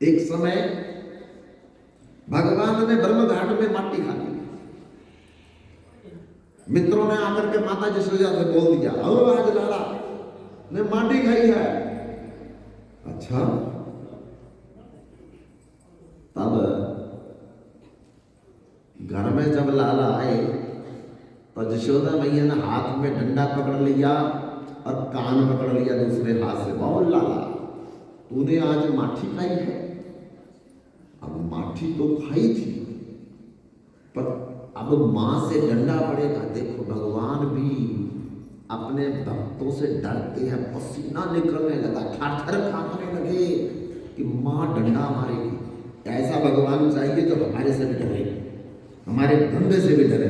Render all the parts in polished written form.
एक समय भगवान ने ब्रह्म घाट में माटी खा ली। मित्रों ने आकर के माता यशोदा से बोल दिया, और आज लाला ने माटी खाई है। अच्छा, तब घर में जब लाला आए तो यशोदा मैया ने हाथ में डंडा पकड़ लिया और कान पकड़ लिया दूसरे हाथ से। बोल लाला, तूने आज माठी खाई है। अब माठी तो खाई थी, पर अब मां से डंडा पड़ेगा। देखो, भगवान भी अपने भक्तों से डरते हैं। पसीना निकलने लगा, थर-थर कांपने लगे कि मां डंडा मारेगी। ऐसा भगवान चाहिए जो हमारे से भी डरे, हमारे धंधे से भी डरे।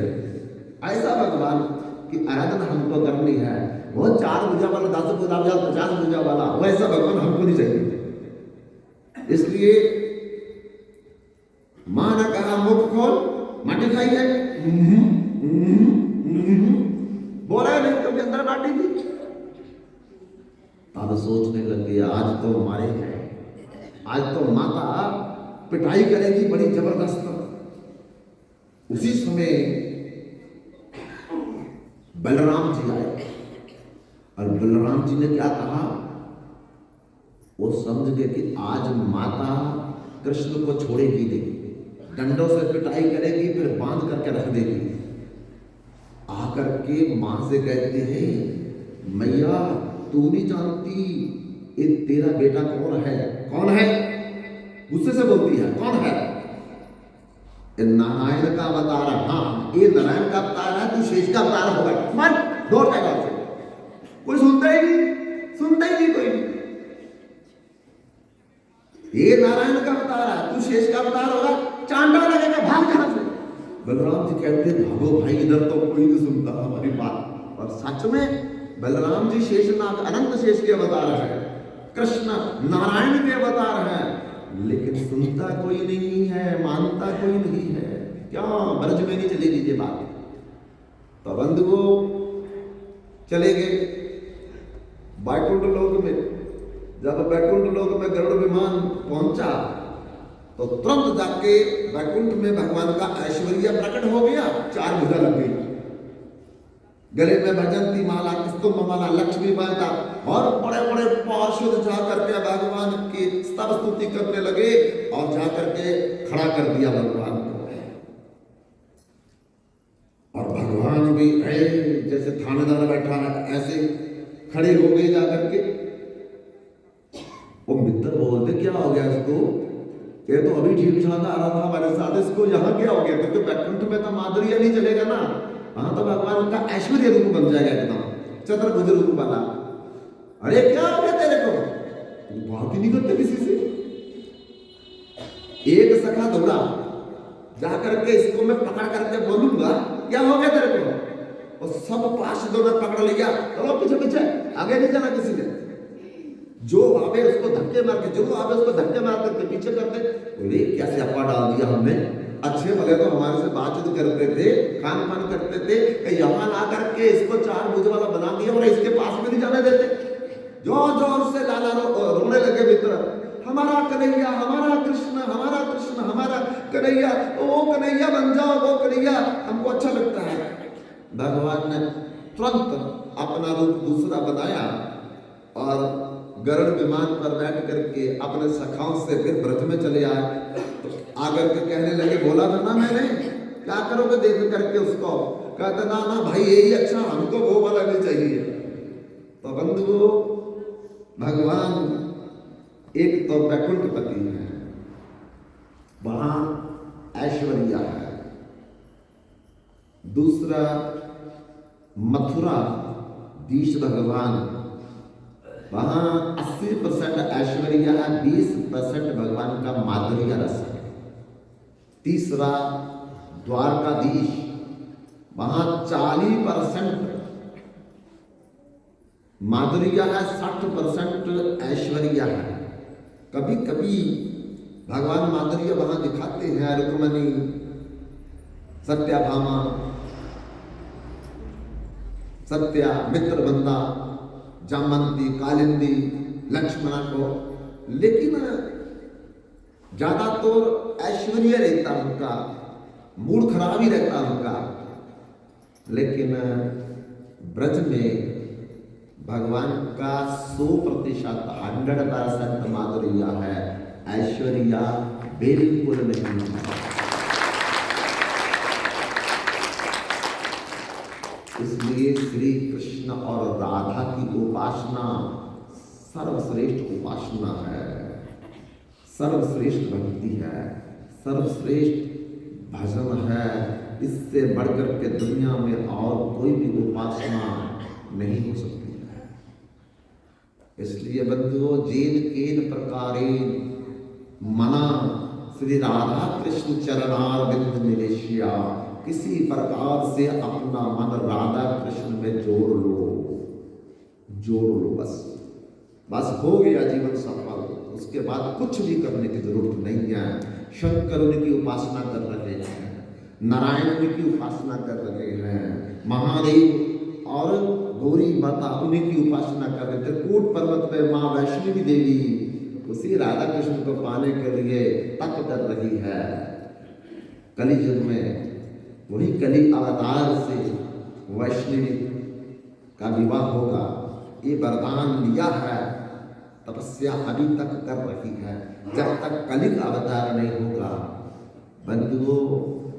ऐसा भगवान की आराधना हमको करनी है। वो 4 भुजा वाला, 10 भुजा वाला, 50 भुजा वाला, वैसा भगवान हमको नहीं चाहिए। इसलिए मां ने कहा, मुख खोल, माटी खाई है। बोला नहीं, क्योंकि अंदर माटी थी। तब सोचने लगे, आज तो हमारे हैं, आज तो माता पिटाई करेगी बड़ी जबरदस्त। उसी समय बलराम जी आए और बलराम जी ने क्या कहा, वो समझ गए कि आज माता कृष्ण को छोड़ेगी नहीं, डंडों से पिटाई करेगी, फिर बांध करके रख देगी। आकर के मां से कहते हैं, मैया तू नहीं जानती ये तेरा बेटा कौन है? कौन है? गुस्से से बोलती है, कौन है? नारायण का अवतार। हाँ, ये नारायण का अवतार है, तू शेष का अवतार होगा। मन दौड़ जाएगा से, कोई सुनता ही नहीं, सुनता ही नहीं कोई। ये नारायण का अवतार है, तू शेष का अवतार होगा, चांटा लगेगा, भाग यहां से। बलराम जी कहते, भागो भाई, इधर तो कोई नहीं सुनता हमारी बात। और सच में बलराम जी शेषनाग, अनंत शेष के अवतार है, कृष्ण नारायण के अवतार है, लेकिन सुनता कोई नहीं है, मानता कोई नहीं है। क्यों? ब्रज में नहीं चलेगी ये बात। तो बंधुओं चले गए बैकुंठ लोक में। जब बैकुंठ लोक में गरुड़ विमान पहुंचा तो तुरंत जाके बैकुंठ में भगवान का ऐश्वर्य प्रकट हो गया। 4 भुजा लग गई, गले में भजंती माला, कुसुम माला, लक्ष्मी माता, और बड़े बड़े पार्षद जा करके भगवान की स्तव स्तुति करने लगे और जा करके खड़ा कर दिया भगवान को। और भगवान भी जैसे थानेदार बैठा है ऐसे खड़े हो गए जा करके। वो मित्र बोलते, क्या हो गया इसको? ये तो अभी ठीक ठाक आ रहा था हमारे साथ, इसको यहाँ क्या हो गया? क्योंकि बैकुंठ में तो माधुर्य नहीं चलेगा ना, वहां तो भगवान का ऐश्वर्य रूप बन जाएगा, एकदम चतुर्भुज रूप वाला। अरे क्या हो गया तेरे को? बात ही नहीं करते किसी से। एक सखा दौड़ा जाकर के, इसको मैं पकड़ करके बोलूंगा, क्या हो गया तेरे को? और सब पार्षदों ने पकड़ लिया, चलो पीछे पीछे, आगे नहीं जाना किसी ने। जो आवे उसको धक्के मार के, जो आवे उसको धक्के मार करके पीछे करते। बोले कैसे अफवाह डाल दिया हमने, अच्छे भले तो हमारे से बातचीत करते थे, खान पान करते थे, यहाँ ला करके इसको 4 भुज वाला बना दिया और इसके पास में नहीं जाने देते। जोर जोर से लाला रोने लगे मित्र, हमारा कन्हैया, हमारा कृष्ण, हमारा कृष्ण, हमारा कन्हैया, वो कन्हैया बन जाओ, वो कन्हैया हमको अच्छा लगता है। भगवान ने तुरंत अपना रूप दूसरा बनाया और गरुड़ विमान पर बैठ करके अपने सखाओं से फिर ब्रज में चले आए। तो आकर के कहने लगे, बोला था ना मैंने, क्या करोगे देख करके उसको? कहते ना ना भाई यही अच्छा, हमको वो वाला नहीं चाहिए। तो बंधुओं भगवान एक तो बैकुंठपति है, वहां ऐश्वर्य है। दूसरा मथुरा दीश भगवान, वहां 80% ऐश्वर्य है, 20% भगवान का माधुर्य रस है। तीसरा द्वारकाधीश, वहां 40% माधुर्य है, 60% ऐश्वर्य है। कभी कभी भगवान माधुर्य वहां दिखाते हैं, रुक्मणी, सत्याभामा, सत्या, मित्रवंदा, जामवंती, कालिंदी, लक्ष्मणा को, लेकिन ज्यादा तो ऐश्वर्य रहता उनका, मूड खराब ही रहता उनका। लेकिन ब्रज में भगवान का 100%, 100% माधुर्य है, ऐश्वर्य बिल्कुल नहीं है। इसलिए श्री कृष्ण और राधा की उपासना सर्वश्रेष्ठ उपासना है, सर्वश्रेष्ठ भक्ति है, सर्वश्रेष्ठ भजन है। इससे बढ़कर के दुनिया में और कोई भी उपासना नहीं हो सकती है। इसलिए बंधुओं, जेन केन प्रकारेण मना श्री राधा कृष्ण चरणारविंद निवेश्या, किसी प्रकार से अपना मन राधा कृष्ण में जोड़ लो, बस हो गया जीवन सफल। उसके बाद कुछ भी करने की जरूरत नहीं है। शंकर उनकी उपासना कर रहे हैं, नारायण उनकी उपासना कर रहे हैं, महादेव और गौरी माता उन्हीं की उपासना कर रहे थे। कूट पर्वत पे माँ वैष्णवी देवी उसी राधा कृष्ण को पाने के लिए तप कर रही है। कली युग में वही कली अवतार से वैष्णवी का विवाह होगा, ये वरदान लिया है। तपस्या अभी तक कर रही है, जब तक कलिक अवतार नहीं होगा। बंधुओं,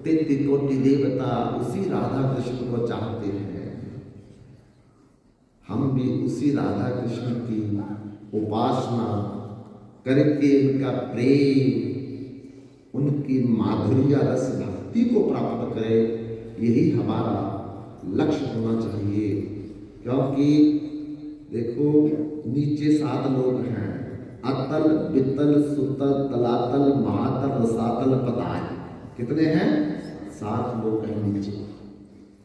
33 कोटि देवता उसी राधा कृष्ण को चाहते हैं। हम भी उसी राधा कृष्ण की उपासना करके उनका प्रेम, उनकी माधुर्य रस भक्ति को प्राप्त करें, यही हमारा लक्ष्य होना चाहिए। क्योंकि देखो, नीचे 7 लोग हैं, अतल, वितल, सुतल, तलातल, महातल, रसातल, पताल। कितने हैं? 7 लोग हैं नीचे।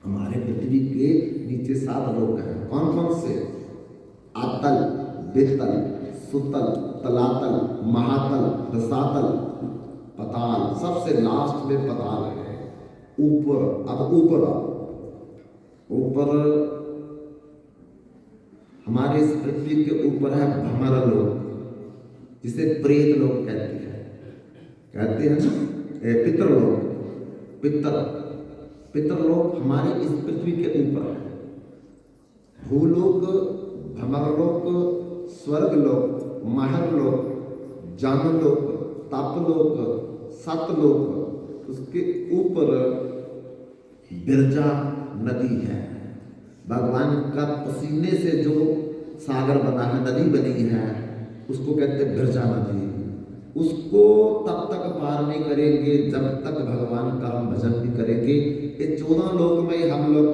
हमारे पृथ्वी के नीचे 7 लोग हैं। कौन कौन से? अतल, वितल, सुतल, तलातल, महातल, रसातल, पताल। सबसे लास्ट में पताल है। ऊपर, अब ऊपर हमारे इस पृथ्वी के ऊपर है भमर लोग, जिसे प्रेत लोग कहते हैं ना, पितृलोक। पितृलोक हमारे इस पृथ्वी के ऊपर है। भूलोक, भमरलोक, स्वर्गलोक, महरलोक, जानलोक, तापलोक, सतलोक। उसके ऊपर बिरजा नदी है। भगवान का पसीने से जो सागर बना है, नदी बनी है, उसको कहते हैं बिरजा नदी। उसको तब तक पार नहीं करेंगे जब तक भगवान का हम भजन भी करेंगे। ये 14 लोक में हम लोग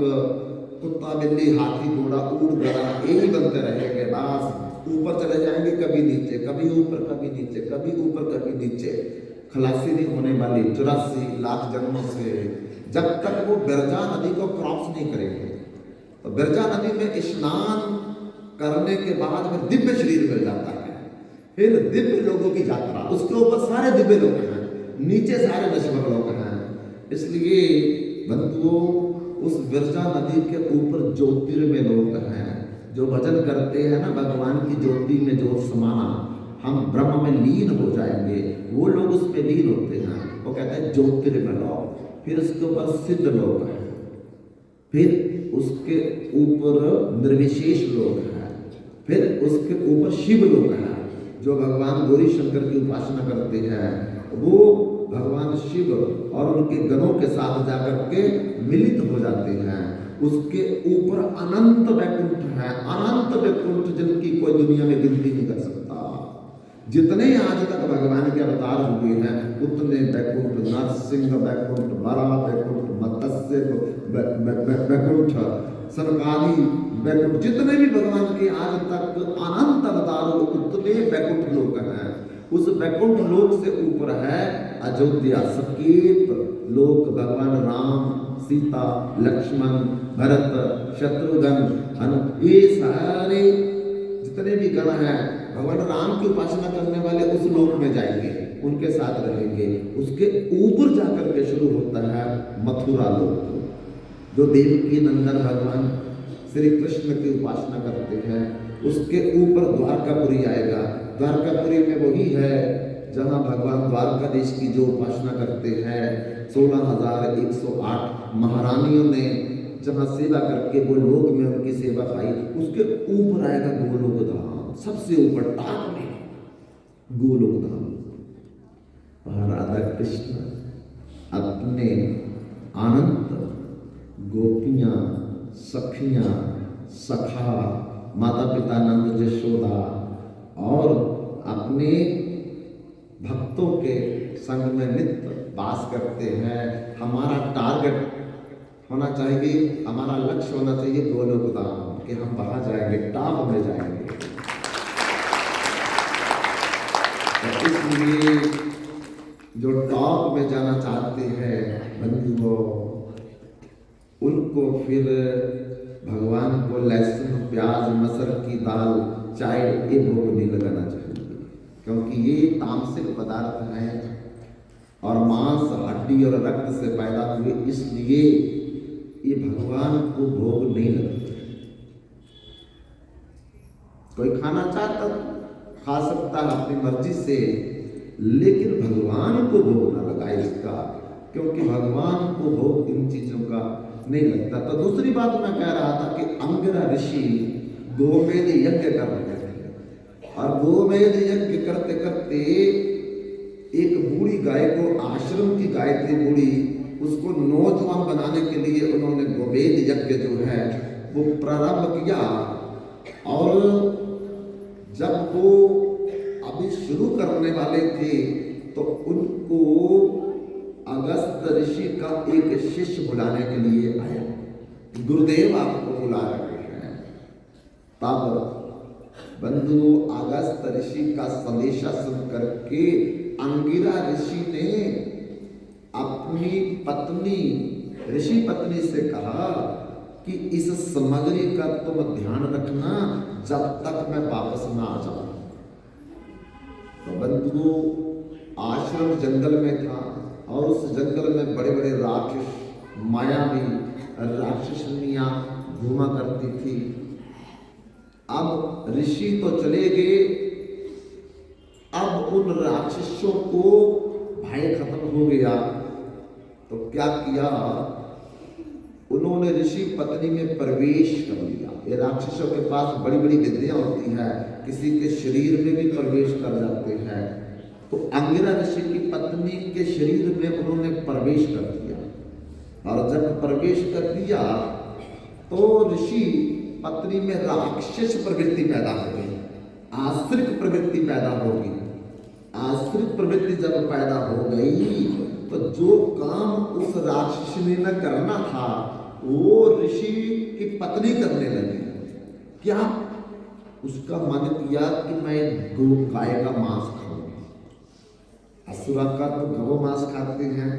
कुत्ता, बिल्ली, हाथी, घोड़ा, ऊंट, गधा यही बनते रहेंगे। बस ऊपर चले जाएंगे, कभी नीचे, कभी ऊपर, कभी नीचे, कभी ऊपर, कभी नीचे। खलासी नहीं होने वाली 84 लाख जन्मों से, जब तक वो बिरजा नदी को क्रॉस नहीं करेंगे। तो बिरजा नदी में स्नान करने के बाद फिर दिव्य शरीर मिल जाता है। फिर दिव्य लोगों की यात्रा, उसके ऊपर सारे दिव्य लोग हैं, नीचे सारे नश्वर लोग हैं। इसलिए बंधुओं, उस बिरजा नदी के ऊपर ज्योतिर्मय लोग हैं। जो भजन करते हैं ना, भगवान की ज्योति में जो समाना, हम ब्रह्म में लीन हो जाएंगे, वो लोग उसमें लीन होते हैं। वो कहते हैं ज्योतिर्मय लोग। फिर उसके ऊपर सिद्ध लोग हैं, फिर उसके ऊपर निर्विशेष लोग हैं, फिर उसके ऊपर शिव लोग हैं। जो भगवान गौरी शंकर की उपासना करते हैं, वो भगवान शिव और उनके गणों के साथ जाकर के मिलित हो जाते हैं। उसके ऊपर अनंत वैकुंठ है, अनंत वैकुंठ, जिनकी कोई दुनिया में गिनती नहीं कर सकता। जितने आज तक भगवान के अवतार हुए हैं, उतने वैकुंठ, नरसिंह वैकुंठ, बराह वैकुंठ, मत्स्य वैकुंठ, सरकारी वैकुंठ, जितने भी भगवान के आज तक अनंत अवतार, उतने वैकुंठ लोक हैं। उस वैकुंठ लोक से ऊपर है अयोध्या, सकेत लोक। भगवान राम, सीता, लक्ष्मण, भरत, शत्रुघ्न, ये सारे जितने भी गण हैं, भगवान राम की उपासना करने वाले उस लोक में जाएंगे, उनके साथ रहेंगे। उसके ऊपर जाकर के शुरू होता है मथुरा लोक, जो देवकी नंदन भगवान श्री कृष्ण की उपासना करते हैं। उसके ऊपर द्वारकापुरी आएगा। द्वारकापुरी में वही है जहाँ भगवान द्वारकाधीश की जो उपासना करते हैं, 16,108 महारानियों ने जहाँ सेवा करके वो लोक में उनकी सेवा पाई, उसके ऊपर आएगा गोलोक धाम, सबसे ऊपर टॉप में गोलोक धाम। राधा कृष्ण अपने अनंत गोपियां, सखियां, सखा, माता पिता नंद यशोदा और अपने भक्तों के संग में नित्य वास करते हैं। हमारा टारगेट होना चाहिए, हमारा लक्ष्य होना चाहिए गोलोक धाम, कि हम वहां जाएंगे, टॉप में जाएंगे। तो इसलिए जो टॉप में जाना चाहते हैं बंधुओं, उनको फिर भगवान को लहसुन, प्याज, मसर की दाल, चाय ये भोग नहीं लगाना चाहिए, क्योंकि ये तामसिक पदार्थ हैं और मांस, हड्डी और रक्त से पैदा हुए, इसलिए ये भगवान को भोग नहीं लगते। कोई खाना चाहता खा सकता है अपनी मर्जी से, लेकिन भगवान को भोग ना लगाए इसका, क्योंकि भगवान को भोग इन चीजों का नहीं लगता। तो दूसरी बात मैं कह रहा था कि अंगिरा ऋषि गोमेध यज्ञ कर रहे थे, और गोमेध यज्ञ करते करते एक बूढ़ी गाय को, आश्रम की गाय थी बूढ़ी, उसको नौजवान बनाने के लिए उन्होंने गोमेध यज्ञ जो है वो प्रारंभ किया। और जब वो अभी शुरू करने वाले थे तो उनको अगस्त ऋषि का एक शिष्य बुलाने के लिए आया, गुरुदेव आपको बुला रहे हैं। तब बंधु अगस्त ऋषि का संदेशा सुन करके अंगिरा ऋषि ने अपनी पत्नी, ऋषि पत्नी से कहा कि इस सामग्री का तुम ध्यान रखना जब तक मैं वापस ना आ जाऊं। तो बंधु आश्रम जंगल में था और उस जंगल में बड़े बड़े राक्षस, मायावी राक्षसनियां घूमा करती थी। अब ऋषि तो चले गए, अब उन राक्षसों को भय खत्म हो गया। तो क्या किया, उन्होंने ऋषि पत्नी में प्रवेश कर लिया। ये राक्षसों के पास बड़ी बड़ी विद्याएं होती है, किसी के शरीर में भी प्रवेश कर जाते हैं। तो अंगिरा ऋषि की पत्नी के शरीर में उन्होंने प्रवेश कर दिया, और जब प्रवेश कर दिया तो ऋषि पत्नी में राक्षस प्रवृत्ति पैदा हो गई, आश्रित प्रवृत्ति पैदा हो गई। आश्रित प्रवृत्ति जब पैदा हो गई तो जो काम उस राक्षसनी ने करना था वो ऋषि की पत्नी करने लगी। क्या? उसका मन किया कि मैं गाय का मांस खाऊंगी। असुरा का तो गौ मांस खाते हैं,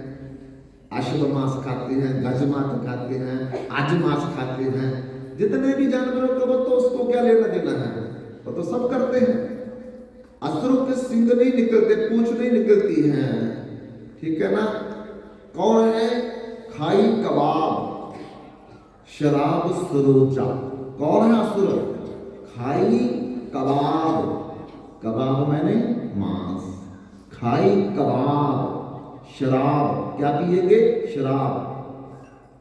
अश्व मांस खाते हैं, गज मांस खाते हैं, आज मांस खाते हैं, जितने भी जानवरों को वो तो उसको क्या लेना देना है, वो तो सब करते हैं। असुरों के सिंग नहीं निकलते, पूंछ नहीं निकलती है, ठीक है ना। कौन है? खाई कबाब, शराब सरोजा। कौन है असुर? खाई कबाब, कबाब मैंने मांस, खाई कबाब, शराब, क्या पिएंगे? शराब।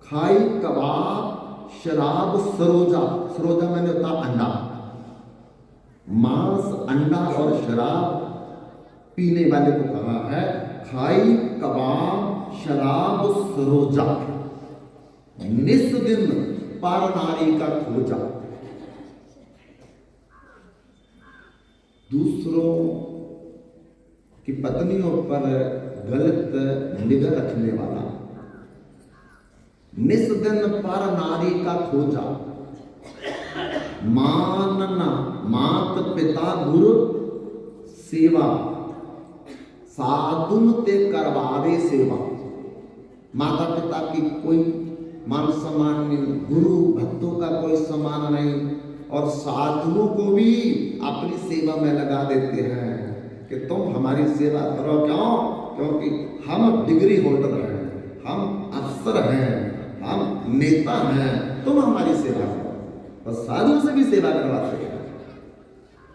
खाई कबाब, शराब, सरोजा, सरोजा मैंने होता अंडा। मांस, अंडा और शराब पीने वाले को कहा है खाई कबाब, शराब, सरोजा, निस दिन पर नारी का खोजा। दूसरों की पत्नियों पर गलत निगाह रखने वाला, निस दिन पर नारी का खोजा। मानना, मात पिता गुरु सेवा, साधुन ते करवावे सेवा। माता पिता की कोई मान सम्मान नहीं, गुरु भक्तों का कोई सम्मान नहीं, और साधुओं को भी अपनी सेवा में लगा देते हैं कि तुम हमारी सेवा करो। क्यों? क्योंकि हम डिग्री होल्डर हैं, हम अफसर हैं, हम नेता हैं, तुम हमारी सेवा करो। और साधुओं से भी सेवा करवाते हैं।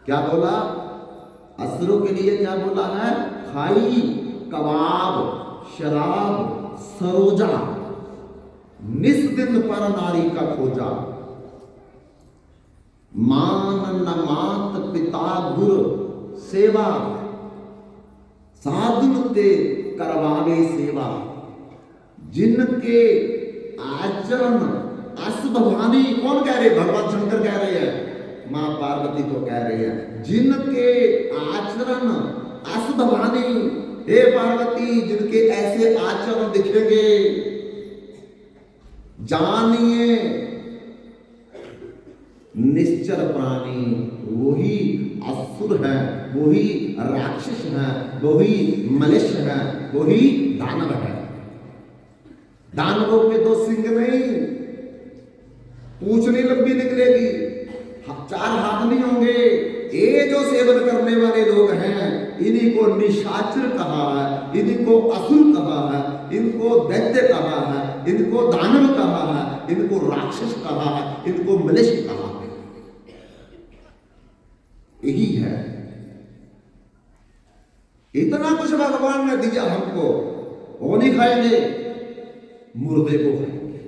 क्या बोला? असुरों के लिए क्या बोला है? खाई कबाब शराब सरोजा, निस दिन पर नारी का खोजा। मान न मात पिता गुर सेवा, साधुन ते करवावे सेवा। जिनके आचरण अस भवानी, कौन कह रहे? भगवान शंकर कह रहे हैं, मां पार्वती को कह रहे हैं। जिनके आचरण अस भवानी, हे पार्वती जिनके ऐसे आचरण दिखेंगे, जानिए निश्चर प्राणी वही असुर है, वही राक्षस है, वही मनुष्य है, वही दानव है। दानवों के 2 सिंग नहीं, पूंछ नहीं लंबी निकलेगी, 4 हाथ नहीं होंगे। ये जो सेवन करने वाले लोग हैं, इन्हीं को निशाचर कहा है, इन्हीं को असुर कहा है, इनको दैत्य कहा है, इनको दानव कहा है, इनको राक्षस कहा है, इनको मनुष्य कहा है। यही है। इतना कुछ भगवान ने दिया हमको, वो नहीं खाएंगे, मुर्दे को खाएंगे।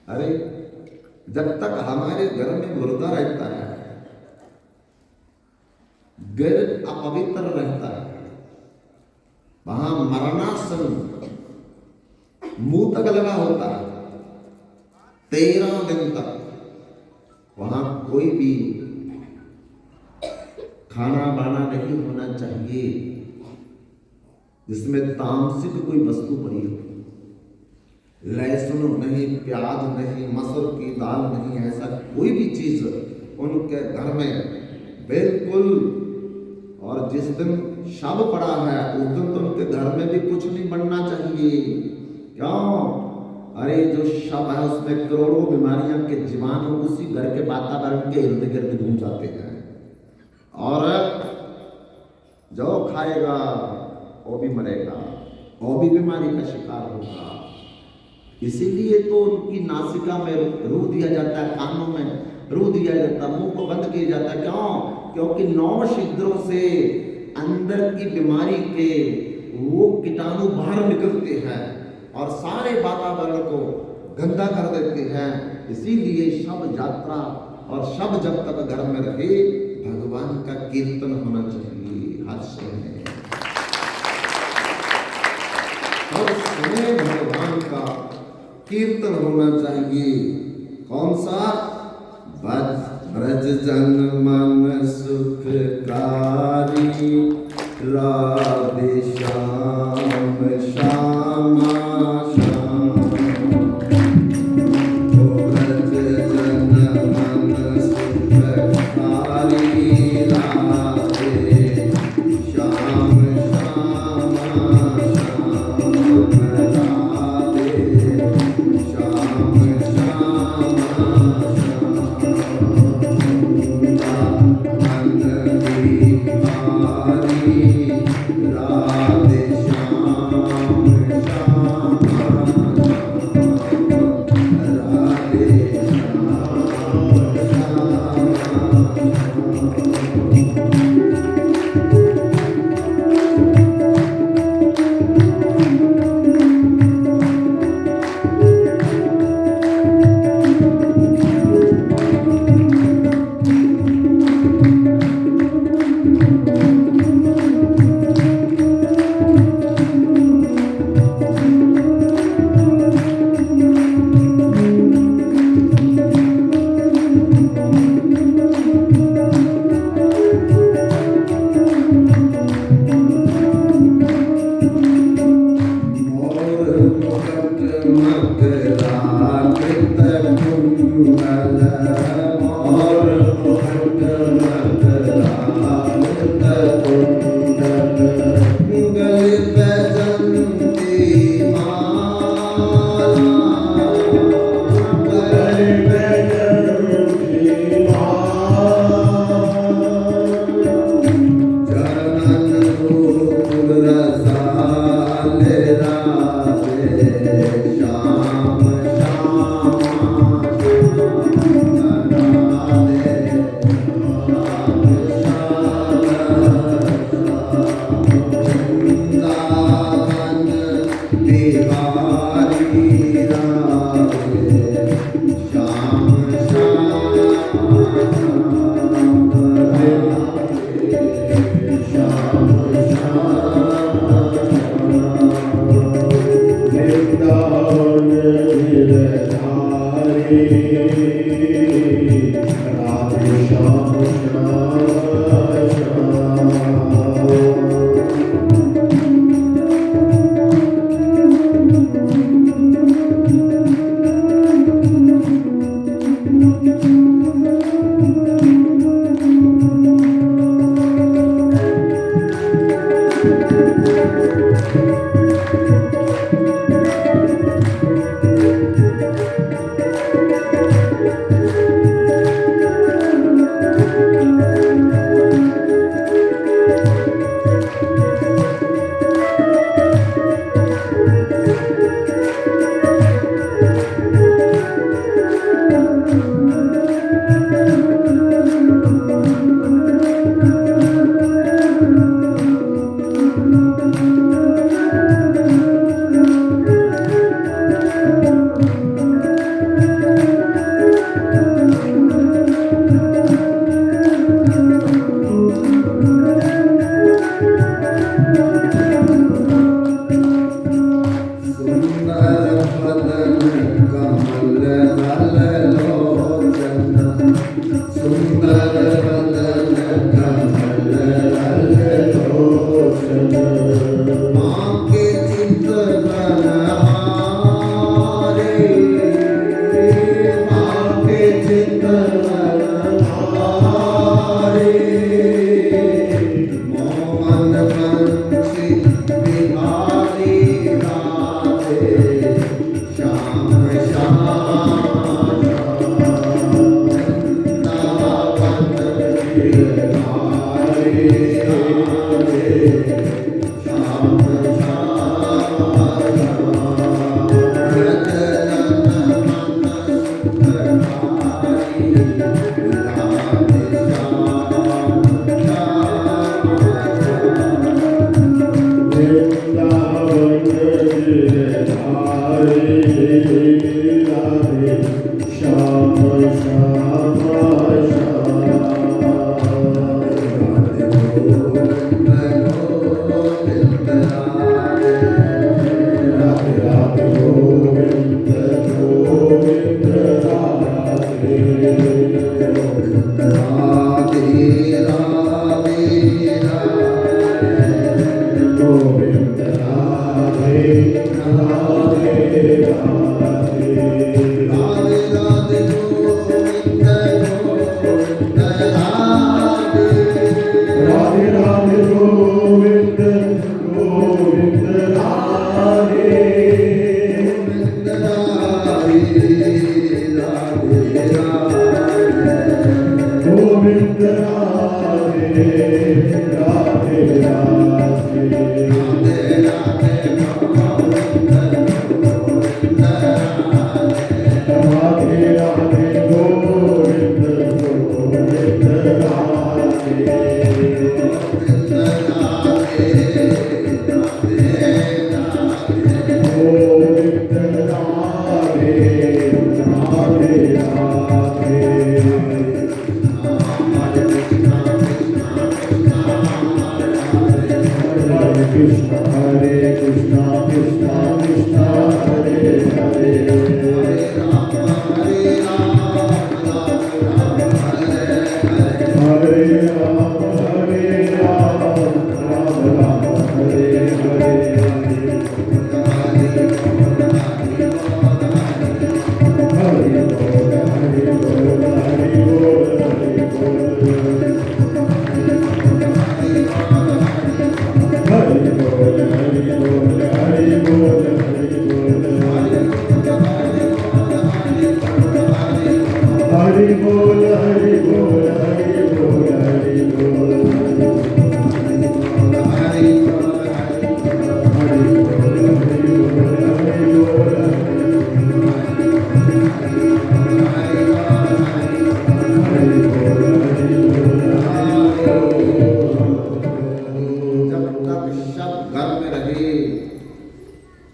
अरे जब तक हमारे घर में मुर्दा रहता है, घर अपवित्र रहता है, वहां मरणासन मुंह तक लगा होता है, 13 दिन तक वहां कोई भी खाना बाना नहीं होना चाहिए जिसमें तामसिक कोई वस्तु पड़ी हो। लहसुन नहीं, प्याज नहीं, मसूर की दाल नहीं, ऐसा कोई भी चीज उनके घर में बिल्कुल। और जिस दिन शव पड़ा है उस दिन तो उनके घर में भी कुछ नहीं बनना चाहिए। क्यों? अरे जो शव है उसमें करोड़ों बीमारियां के जीवाणु उसी घर के वातावरण के इर्द गिर्द घूम जाते हैं, और जो खाएगा वो भी मरेगा, वो भी बीमारी का शिकार होगा। इसीलिए तो उनकी नासिका में रू दिया जाता है, कानों में रू दिया जाता है, मुंह को बंद किया जाता है। क्यों? क्योंकि 9 छिद्रों से अंदर की बीमारी के वो कीटाणु बाहर निकलते हैं और सारे वातावरण को गंदा कर देते हैं। इसीलिए शव यात्रा और शव जब तक घर में रहे, भगवान का कीर्तन होना चाहिए हर समय। हर समय भगवान का कीर्तन होना चाहिए। कौन सा? ब्रज जन मन सुखकारी, राधे श्याम श्यामा श्याम। ब्रज जन मन सुखकारी, राधे श्याम श्यामा श्याम। राधे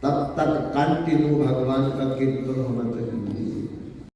तब तक कंटिन्यू भगवान का कीर्तन होना चाहिए।